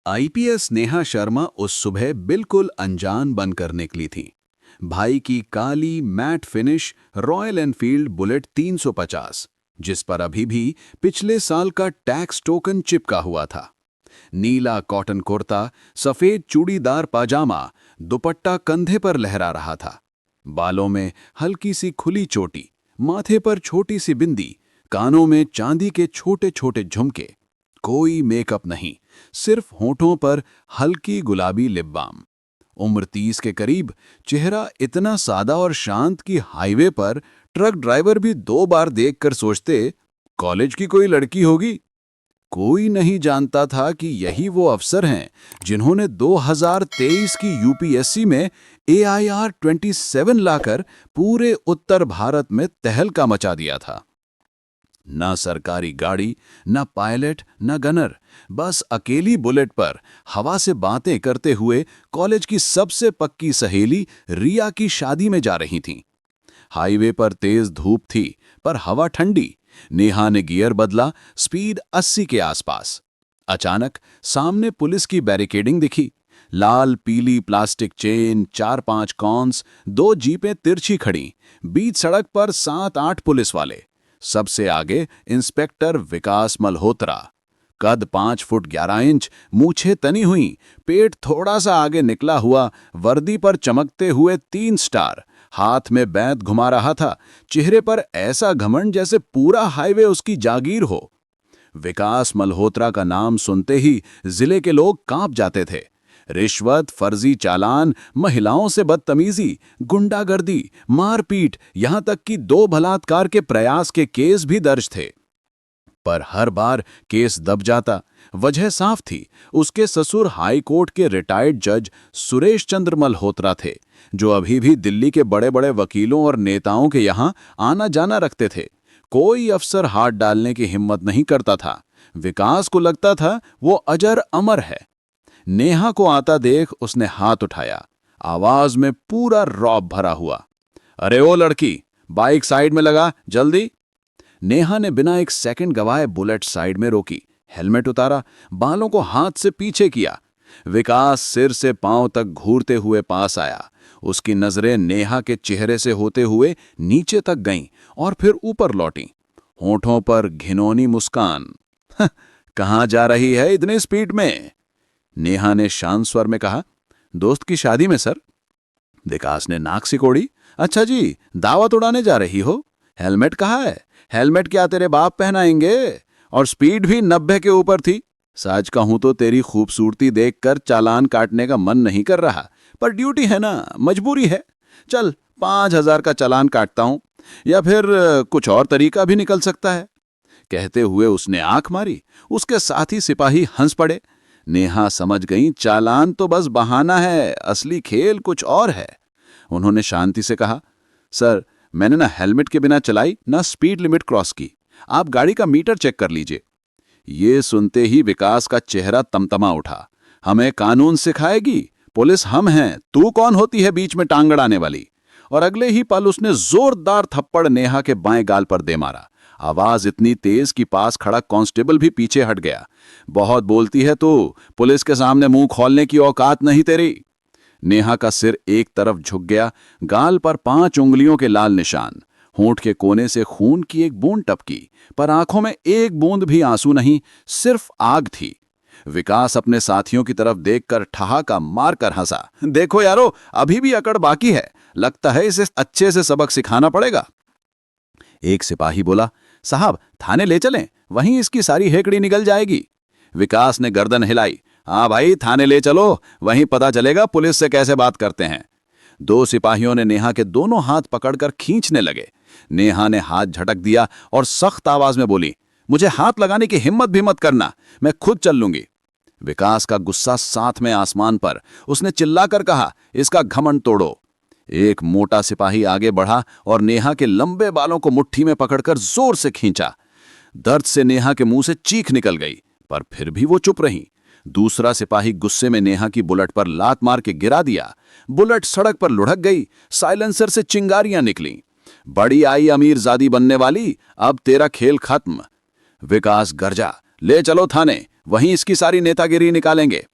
IPS Neha Sharma उस सुबह बिल्कुल अनजान बनकर निकली थी। भाई की काली matte finish Royal Enfield Bullet 350, जिस पर अभी भी पिछले साल का टैक्स टोकन चिपका हुआ था। नीला कॉटन कुर्ता, सफेद चूड़ीदार पाजामा, दुपट्टा कंधे पर लहरा रहा था। बालों में हल्की सी खुली चोटी, माथे पर छोटी सी बिंदी, कानों में चांदी के छोटे छोटे झुमके। कोई मेकअप नहीं, सिर्फ होठों पर हल्की गुलाबी लिप बाम। उम्र 30 के करीब, चेहरा इतना सादा और शांत कि हाईवे पर ट्रक ड्राइवर भी 2 बार देखकर सोचते कॉलेज की कोई लड़की होगी। कोई नहीं जानता था कि यही वो अफसर हैं जिन्होंने 2023 की यूपीएससी में AIR 27 लाकर पूरे उत्तर भारत में तहलका मचा दिया था। न सरकारी गाड़ी, न पायलट, न गनर, बस अकेली बुलेट पर हवा से बातें करते हुए कॉलेज की सबसे पक्की सहेली रिया की शादी में जा रही थीं। हाईवे पर तेज धूप थी, पर हवा ठंडी। नेहा ने गियर बदला, स्पीड 80 के आसपास। अचानक सामने पुलिस की बैरिकेडिंग दिखी। लाल पीली प्लास्टिक चेन, 4-5 कॉन्स, 2 जीपें तिरछी खड़ी। बीच सड़क पर 7-8 पुलिस वाले। सबसे आगे इंस्पेक्टर विकास मल्होत्रा। कद 5 फुट 11 इंच, मूछें तनी हुई, पेट थोड़ा सा आगे निकला हुआ, वर्दी पर चमकते हुए 3 स्टार, हाथ में बैंत घुमा रहा था। चेहरे पर ऐसा घमंड जैसे पूरा हाईवे उसकी जागीर हो। विकास मल्होत्रा का नाम सुनते ही जिले के लोग कांप जाते थे। रिश्वत, फर्जी चालान, महिलाओं से बदतमीजी, गुंडागर्दी, मारपीट, यहां तक कि 2 बलात्कार के प्रयास के केस भी दर्ज थे। पर हर बार केस दब जाता। वजह साफ थी, उसके ससुर हाई कोर्ट के रिटायर्ड जज सुरेश चंद्र मल्होत्रा थे, जो अभी भी दिल्ली के बड़े बड़े वकीलों और नेताओं के यहां आना जाना रखते थे। कोई अफसर हाथ डालने की हिम्मत नहीं करता था। विकास को लगता था वो अजर अमर है। नेहा को आता देख उसने हाथ उठाया, आवाज में पूरा रौब भरा हुआ। अरे ओ लड़की, बाइक साइड में लगा, जल्दी। नेहा ने बिना एक सेकंड गवाए बुलेट साइड में रोकी, हेलमेट उतारा, बालों को हाथ से पीछे किया। विकास सिर से पांव तक घूरते हुए पास आया। उसकी नजरें नेहा के चेहरे से होते हुए नीचे तक गईं और फिर ऊपर लौटीं। होठों पर घिनौनी मुस्कान। कहां जा रही है इतनी स्पीड में? नेहा ने शांत स्वर में कहा, दोस्त की शादी में सर। विकास ने नाक सिकोड़ी। अच्छा जी, दावत उड़ाने जा रही हो? हेलमेट कहाँ है? हेलमेट क्या तेरे बाप पहनाएंगे? और स्पीड भी 90 के ऊपर थी। सच कहूं तो तेरी खूबसूरती देखकर चालान काटने का मन नहीं कर रहा, पर ड्यूटी है ना, मजबूरी है। चल 5,000 का चालान काटता हूं, या फिर कुछ और तरीका भी निकल सकता है। कहते हुए उसने आंख मारी। उसके साथी सिपाही हंस पड़े। नेहा समझ गई चालान तो बस बहाना है, असली खेल कुछ और है। उन्होंने शांति से कहा, सर मैंने ना हेलमेट के बिना चलाई, ना स्पीड लिमिट क्रॉस की। आप गाड़ी का मीटर चेक कर लीजिए। ये सुनते ही विकास का चेहरा तमतमा उठा। हमें कानून सिखाएगी? पुलिस हम हैं, तू कौन होती है बीच में टांग अड़ाने वाली? और अगले ही पल उसने जोरदार थप्पड़ नेहा के बाएं गाल पर दे मारा। आवाज इतनी तेज कि पास खड़ा कांस्टेबल भी पीछे हट गया। बहुत बोलती है तू, पुलिस के सामने मुंह खोलने की औकात नहीं तेरी। नेहा का सिर एक तरफ झुक गया, गाल पर 5 उंगलियों के लाल निशान। होंठ के कोने से खून की एक बूंद टपकी, पर आंखों में एक बूंद भी आंसू नहीं, सिर्फ आग थी। विकास अपने साथियों की तरफ देखकर ठहाका मारकर हंसा। देखो यारो, अभी भी अकड़ बाकी है, लगता है इसे अच्छे से सबक सिखाना पड़ेगा। एक सिपाही बोला, साहब थाने ले चलें, वहीं इसकी सारी हेकड़ी निकल जाएगी। विकास ने गर्दन हिलाई। हाँ भाई, थाने ले चलो, वहीं पता चलेगा पुलिस से कैसे बात करते हैं। 2 सिपाहियों ने नेहा के दोनों हाथ पकड़कर खींचने लगे। नेहा ने हाथ झटक दिया और सख्त आवाज में बोली, मुझे हाथ लगाने की हिम्मत भी मत करना, मैं खुद चल लूंगी। विकास का गुस्सा साथ में आसमान पर। उसने चिल्लाकर कहा, इसका घमंड तोड़ो। एक मोटा सिपाही आगे बढ़ा और नेहा के लंबे बालों को मुट्ठी में पकड़कर जोर से खींचा। दर्द से नेहा के मुंह से चीख निकल गई, पर फिर भी वो चुप रही। दूसरा सिपाही गुस्से में नेहा की बुलेट पर लात मार के गिरा दिया। बुलेट सड़क पर लुढ़क गई। साइलेंसर से चिंगारियां निकलीं। बड़ी आई अमीरजादी बनने वाली, अब तेरा खेल खत्म। विकास गरजा, ले चलो थाने, वहीं इसकी सारी नेतागिरी निकालेंगे।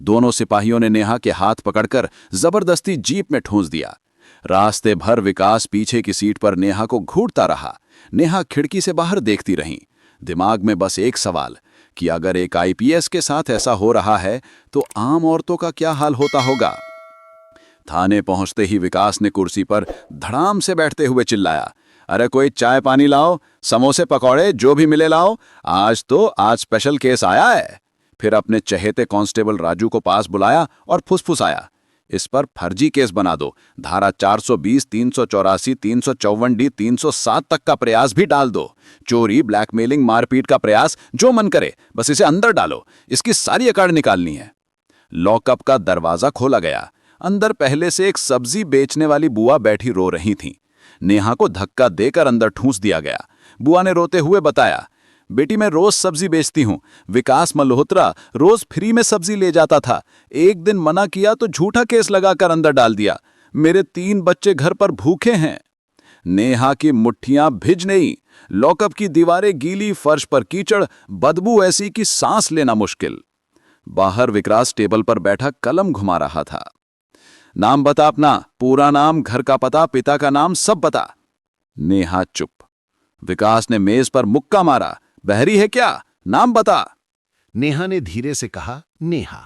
दोनों सिपाहियों ने नेहा के हाथ पकड़कर जबरदस्ती जीप में ठूंस दिया। रास्ते भर विकास पीछे की सीट पर नेहा को घूरता रहा। नेहा खिड़की से बाहर देखती रही। दिमाग में बस एक सवाल कि अगर एक आईपीएस के साथ ऐसा हो रहा है तो आम औरतों का क्या हाल होता होगा। थाने पहुंचते ही विकास ने कुर्सी पर धड़ाम से बैठते हुए चिल्लाया, अरे कोई चाय पानी लाओ, समोसे पकौड़े जो भी मिले लाओ, आज स्पेशल केस आया है। फिर अपने चहेते कांस्टेबल राजू को पास बुलाया और फुसफुसाया, इस पर फर्जी केस बना दो, धारा 420, 384, 354D, 307 तक का प्रयास भी डाल दो। चोरी, ब्लैकमेलिंग, मारपीट का प्रयास, जो मन करे बस इसे अंदर डालो, इसकी सारी अकाड़ निकालनी है। लॉकअप का दरवाजा खोला गया। अंदर पहले से एक सब्जी बेचने वाली बुआ बैठी रो रही थी। नेहा को धक्का देकर अंदर ठूंस दिया गया। बुआ ने रोते हुए बताया, बेटी मैं रोज सब्जी बेचती हूं। विकास मल्होत्रा रोज फ्री में सब्जी ले जाता था। एक दिन मना किया तो झूठा केस लगाकर अंदर डाल दिया। मेरे 3 बच्चे घर पर भूखे हैं। नेहा की मुट्ठियां भिज नहीं। लॉकअप की दीवारें गीली, फर्श पर कीचड़, बदबू ऐसी कि सांस लेना मुश्किल। बाहर विकास टेबल पर बैठा कलम घुमा रहा था। नाम बता अपना, पूरा नाम, घर का पता, पिता का नाम, सब बता। नेहा चुप। विकास ने मेज पर मुक्का मारा, बहरी है क्या, नाम बता। नेहा ने धीरे से कहा, नेहा।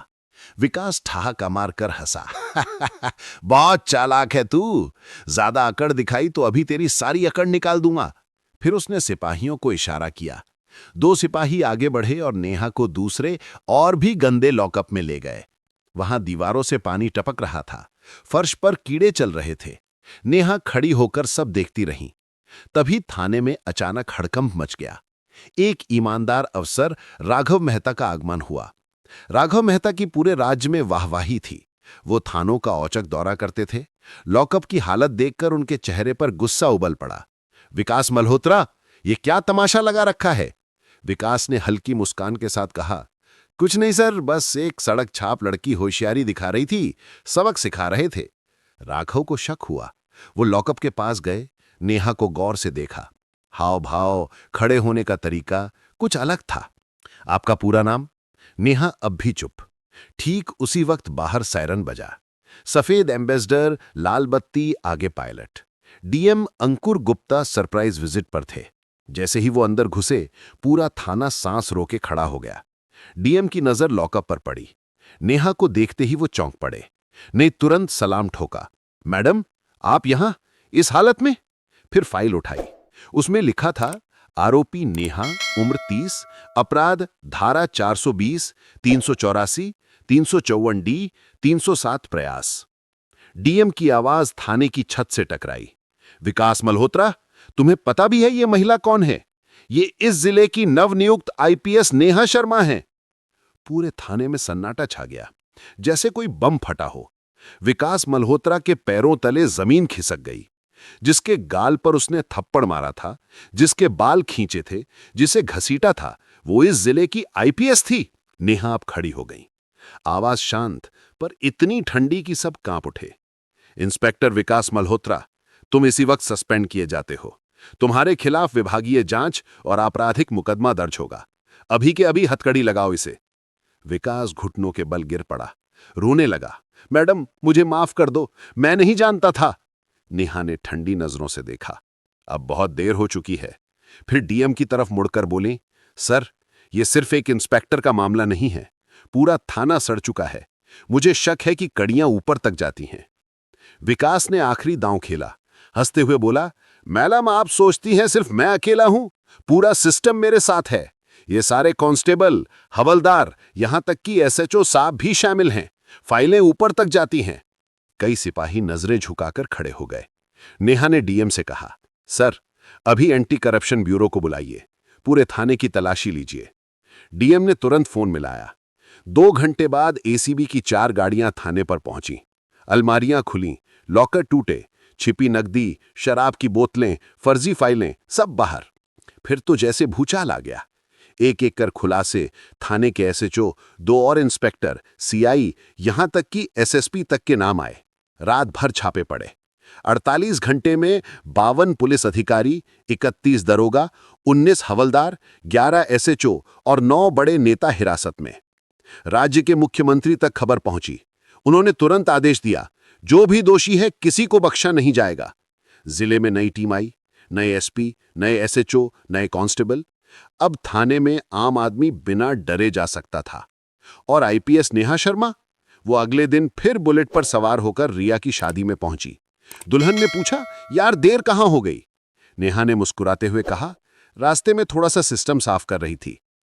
विकास ठहाका मारकर हंसा। बहुत चालाक है तू, ज्यादा अकड़ दिखाई तो अभी तेरी सारी अकड़ निकाल दूंगा। फिर उसने सिपाहियों को इशारा किया। 2 सिपाही आगे बढ़े और नेहा को दूसरे और भी गंदे लॉकअप में ले गए। वहां दीवारों से पानी टपक रहा था, फर्श पर कीड़े चल रहे थे। नेहा खड़ी होकर सब देखती रही। तभी थाने में अचानक हड़कंप मच गया। एक ईमानदार अफसर राघव मेहता का आगमन हुआ। राघव मेहता की पूरे राज्य में वाहवाही थी। वो थानों का औचक दौरा करते थे। लॉकअप की हालत देखकर उनके चेहरे पर गुस्सा उबल पड़ा। विकास मल्होत्रा, ये क्या तमाशा लगा रखा है? विकास ने हल्की मुस्कान के साथ कहा, कुछ नहीं सर, बस एक सड़क छाप लड़की होशियारी दिखा रही थी, सबक सिखा रहे थे। राघव को शक हुआ। वो लॉकअप के पास गए, नेहा को गौर से देखा। हाव भाव, खड़े होने का तरीका कुछ अलग था। आपका पूरा नाम? नेहा अब भी चुप। ठीक उसी वक्त बाहर सायरन बजा। सफेद एम्बेसडर, लाल बत्ती, आगे पायलट। डीएम अंकुर गुप्ता सरप्राइज विजिट पर थे। जैसे ही वो अंदर घुसे, पूरा थाना सांस रोके खड़ा हो गया। डीएम की नजर लॉकअप पर पड़ी। नेहा को देखते ही वो चौंक पड़े। ने तुरंत सलाम ठोका, मैडम आप यहां इस हालत में? फिर फाइल उठाई। उसमें लिखा था, आरोपी नेहा, उम्र 30, अपराध धारा 420, 384, 354D, 307 प्रयास। डीएम की आवाज थाने की छत से टकराई। विकास मल्होत्रा, तुम्हें पता भी है ये महिला कौन है? ये इस जिले की नवनियुक्त आईपीएस नेहा शर्मा है। पूरे थाने में सन्नाटा छा गया, जैसे कोई बम फटा हो। विकास मल्होत्रा के पैरों तले जमीन खिसक गई। जिसके गाल पर उसने थप्पड़ मारा था, जिसके बाल खींचे थे, जिसे घसीटा था, वो इस जिले की आईपीएस थी। नेहा अब खड़ी हो गई। आवाज शांत पर इतनी ठंडी कि सब कांप उठे। इंस्पेक्टर विकास मल्होत्रा, तुम इसी वक्त सस्पेंड किए जाते हो। तुम्हारे खिलाफ विभागीय जांच और आपराधिक मुकदमा दर्ज होगा। अभी के अभी हथकड़ी लगाओ इसे। विकास घुटनों के बल गिर पड़ा, रोने लगा। मैडम मुझे माफ कर दो, मैं नहीं जानता था। नेहा ने ठंडी नजरों से देखा। अब बहुत देर हो चुकी है। फिर डीएम की तरफ मुड़कर बोली, सर यह सिर्फ एक इंस्पेक्टर का मामला नहीं है, पूरा थाना सड़ चुका है। मुझे शक है कि कड़ियां ऊपर तक जाती हैं। विकास ने आखिरी दांव खेला, हंसते हुए बोला, मैडम आप सोचती हैं सिर्फ मैं अकेला हूं? पूरा सिस्टम मेरे साथ है। ये सारे कांस्टेबल, हवलदार, यहां तक कि एसएचओ साहब भी शामिल हैं। फाइलें ऊपर तक जाती हैं। कई सिपाही नजरें झुकाकर खड़े हो गए। नेहा ने डीएम से कहा, सर अभी एंटी करप्शन ब्यूरो को बुलाइए, पूरे थाने की तलाशी लीजिए। डीएम ने तुरंत फोन मिलाया। 2 घंटे बाद एसीबी की 4 गाड़ियां थाने पर पहुंची। अलमारियां खुली, लॉकर टूटे, छिपी नकदी, शराब की बोतलें, फर्जी फाइलें, सब बाहर। फिर तो जैसे भूचाल आ गया। एक एक कर खुलासे, थाने के एसएचओ, 2 और इंस्पेक्टर, सीआई, यहां तक कि एसएसपी तक के नाम आए। रात भर छापे पड़े। 48 घंटे में 52 पुलिस अधिकारी, 31 दरोगा, 19 हवलदार, 11 एसएचओ और 9 बड़े नेता हिरासत में। राज्य के मुख्यमंत्री तक खबर पहुंची। उन्होंने तुरंत आदेश दिया, जो भी दोषी है किसी को बख्शा नहीं जाएगा। जिले में नई टीम आई, नए एसपी, नए एसएचओ, नए कांस्टेबल। अब थाने में आम आदमी बिना डरे जा सकता था। और आईपीएस नेहा शर्मा, वो अगले दिन फिर बुलेट पर सवार होकर रिया की शादी में पहुंची। दुल्हन ने पूछा, यार देर कहां हो गई? नेहा ने मुस्कुराते हुए कहा, रास्ते में थोड़ा सा सिस्टम साफ कर रही थी।